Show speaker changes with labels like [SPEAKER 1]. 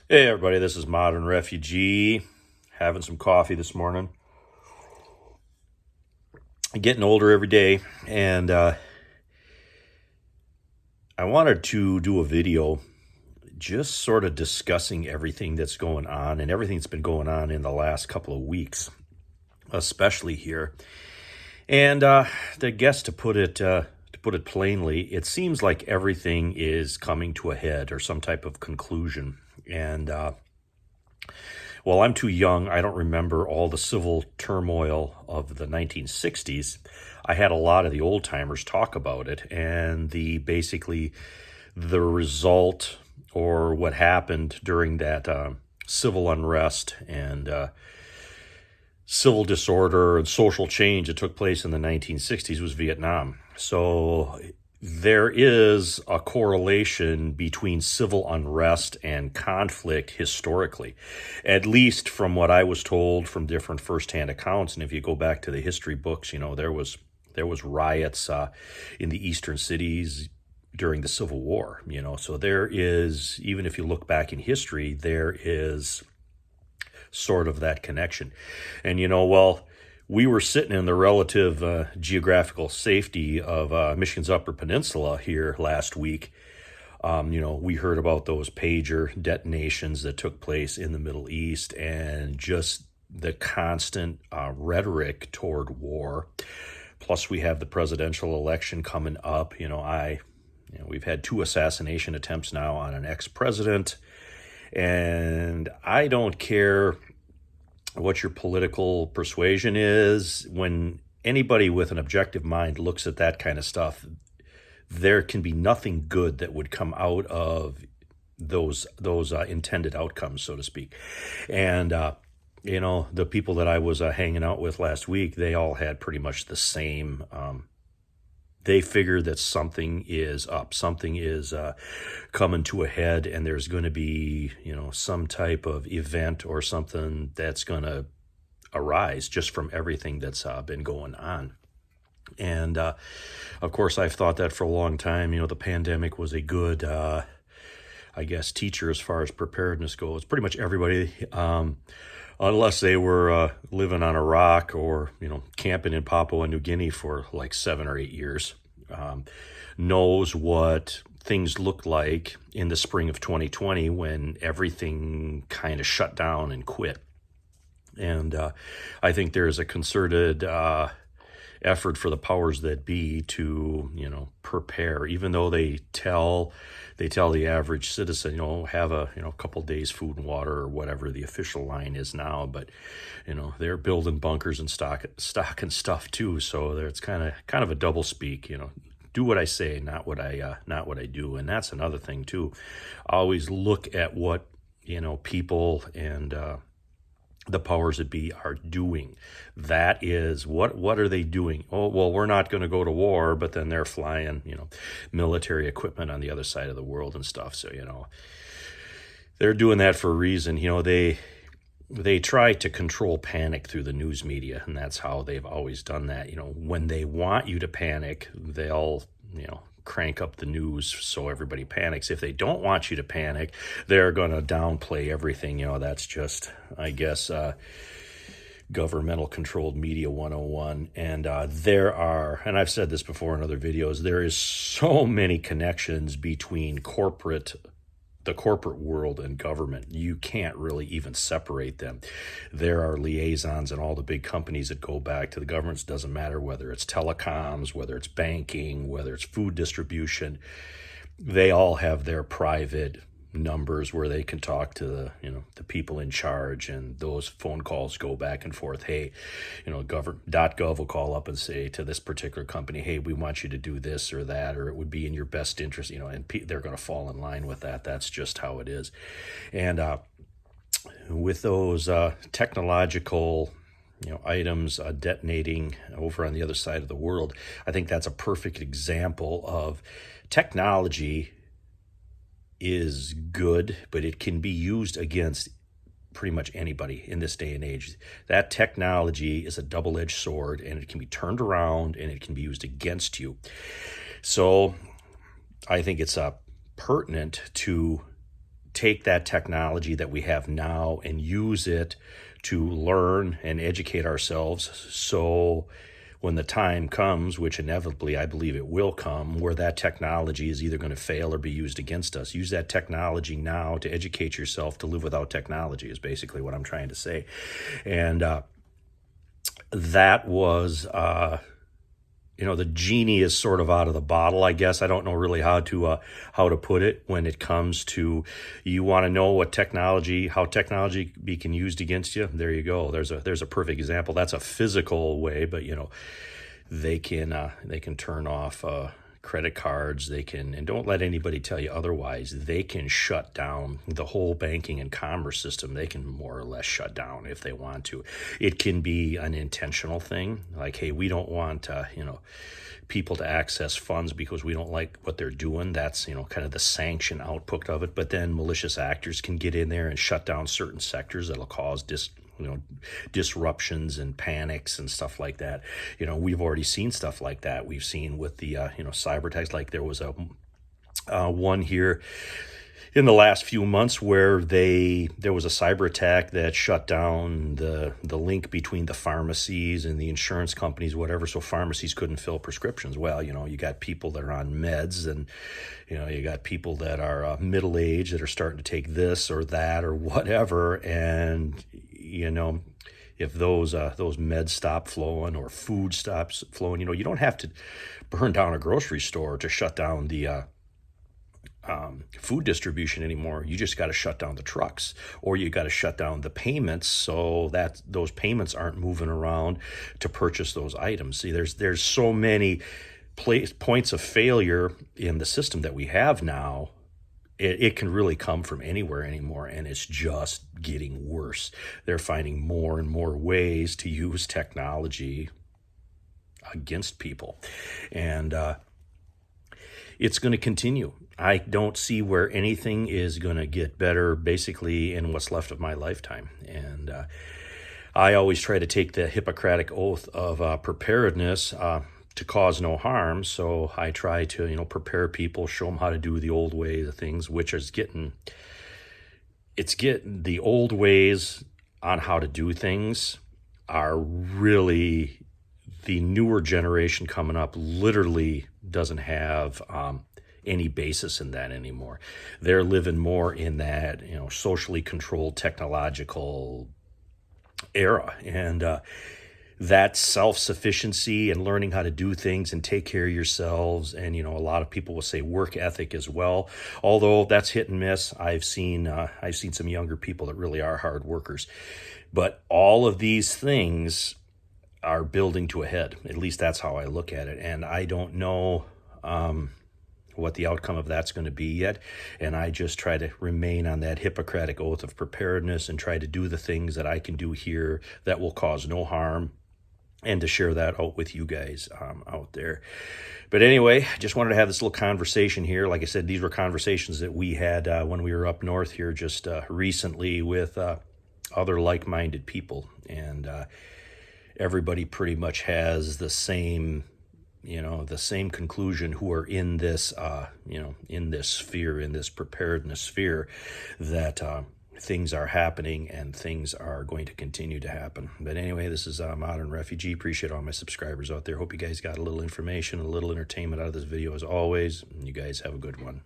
[SPEAKER 1] Hey everybody, this is Modern Refugee. Having some coffee this morning. Getting older every day, and I wanted to do a video just sort of discussing everything that's going on and everything that's been going on in the last couple of weeks, especially here. And I guess to put it plainly, it seems like everything is coming to a head or some type of conclusion. And well, I'm too young. I don't remember all the civil turmoil of the 1960s. I had a lot of the old timers talk about it, and basically the result or what happened during that civil unrest and civil disorder and social change that took place in the 1960s was Vietnam. So there is a correlation between civil unrest and conflict historically, at least from what I was told from different firsthand accounts. And if you go back to the history books, there was riots in the eastern cities during the Civil War. So there is, even if you look back in history, there is sort of that connection. And we were sitting in the relative geographical safety of Michigan's Upper Peninsula here last week. We heard about those pager detonations that took place in the Middle East and just the constant rhetoric toward war. Plus, we have the presidential election coming up. We've had 2 assassination attempts now on an ex-president. And I don't care what your political persuasion is. When anybody with an objective mind looks at that kind of stuff, there can be nothing good that would come out of those intended outcomes, so to speak. And the people that I was hanging out with last week, they all had pretty much the same. They figure that something is up, something is coming to a head, and there's going to be, some type of event or something that's going to arise just from everything that's been going on. And of course, I've thought that for a long time. The pandemic was a good, teacher as far as preparedness goes. Pretty much everybody, unless they were living on a rock or camping in Papua New Guinea for like 7 or 8 years, knows what things looked like in the spring of 2020 when everything kind of shut down and quit. And I think there's a concerted effort for the powers that be to prepare, even though they tell the average citizen, have a couple days food and water or whatever the official line is now. But they're building bunkers and stock and stuff too. So it's kind of a double speak. Do what I say, not what I do. And that's another thing too. Always look at what people and the powers that be are doing. That is, what are they doing? Oh, well, we're not going to go to war, but then they're flying, military equipment on the other side of the world and stuff. So, they're doing that for a reason. They try to control panic through the news media, and that's how they've always done that. When they want you to panic, they'll, crank up the news so everybody panics. If they don't want you to panic, they're going to downplay everything. That's just, I guess, governmental controlled media 101. And and I've said this before in other videos, there is so many connections between the corporate world and government. You can't really even separate them. There are liaisons in all the big companies that go back to the governments. Doesn't matter whether it's telecoms, whether it's banking, whether it's food distribution. They all have their private numbers where they can talk to the people in charge, and those phone calls go back and forth. Hey, .gov will call up and say to this particular company, hey, we want you to do this or that, or it would be in your best interest, and they're going to fall in line with that. That's just how it is. And with those technological items detonating over on the other side of the world, I think that's a perfect example of technology is good, but it can be used against pretty much anybody in this day and age. That technology is a double-edged sword, and it can be turned around and it can be used against you. So I think it's pertinent to take that technology that we have now and use it to learn and educate ourselves, so when the time comes, which inevitably I believe it will come, where that technology is either going to fail or be used against us, use that technology now to educate yourself to live without technology, is basically what I'm trying to say. And that was the genie is sort of out of the bottle, I guess. I don't know really how to put it when it comes to, you want to know how technology can used against you. There you go. There's a perfect example. That's a physical way, but they can turn off credit cards. They can, and don't let anybody tell you otherwise, they can shut down the whole banking and commerce system. They can more or less shut down if they want to. It can be an intentional thing, like, hey, we don't want people to access funds because we don't like what they're doing. That's kind of the sanction output of it. But then malicious actors can get in there and shut down certain sectors that'll cause disruptions and panics and stuff like that. We've already seen stuff like that. We've seen with the cyber attacks. Like there was a one here in the last few months where there was a cyber attack that shut down the link between the pharmacies and the insurance companies, whatever, so pharmacies couldn't fill prescriptions. Well, you got people that are on meds, and you got people that are middle-aged that are starting to take this or that or whatever, and if those meds stop flowing or food stops flowing, you don't have to burn down a grocery store to shut down the food distribution anymore. You just got to shut down the trucks, or you got to shut down the payments so that those payments aren't moving around to purchase those items. See, there's so many points of failure in the system that we have now. It can really come from anywhere anymore, and it's just getting worse. They're finding more and more ways to use technology against people, and it's going to continue. I don't see where anything is going to get better, basically, in what's left of my lifetime. And I always try to take the Hippocratic oath of preparedness to cause no harm. So I try to, prepare people, show them how to do the old way of things, which is getting the old ways on how to do things are really, the newer generation coming up literally doesn't have any basis in that anymore. They're living more in that, socially controlled technological era. And that self-sufficiency and learning how to do things and take care of yourselves, and a lot of people will say work ethic as well, although that's hit and miss. I've seen some younger people that really are hard workers, but all of these things are building to a head. At least that's how I look at it, and I don't know what the outcome of that's going to be yet. And I just try to remain on that Hippocratic oath of preparedness and try to do the things that I can do here that will cause no harm, and to share that out with you guys out there. But anyway, I just wanted to have this little conversation here. Like I said, these were conversations that we had when we were up north here just recently with other like-minded people. And everybody pretty much has the same conclusion who are in this, in this sphere, in this preparedness sphere, that things are happening and things are going to continue to happen. But anyway, this is Modern Refugee. Appreciate all my subscribers out there. Hope you guys got a little information, a little entertainment out of this video as always. And you guys have a good one.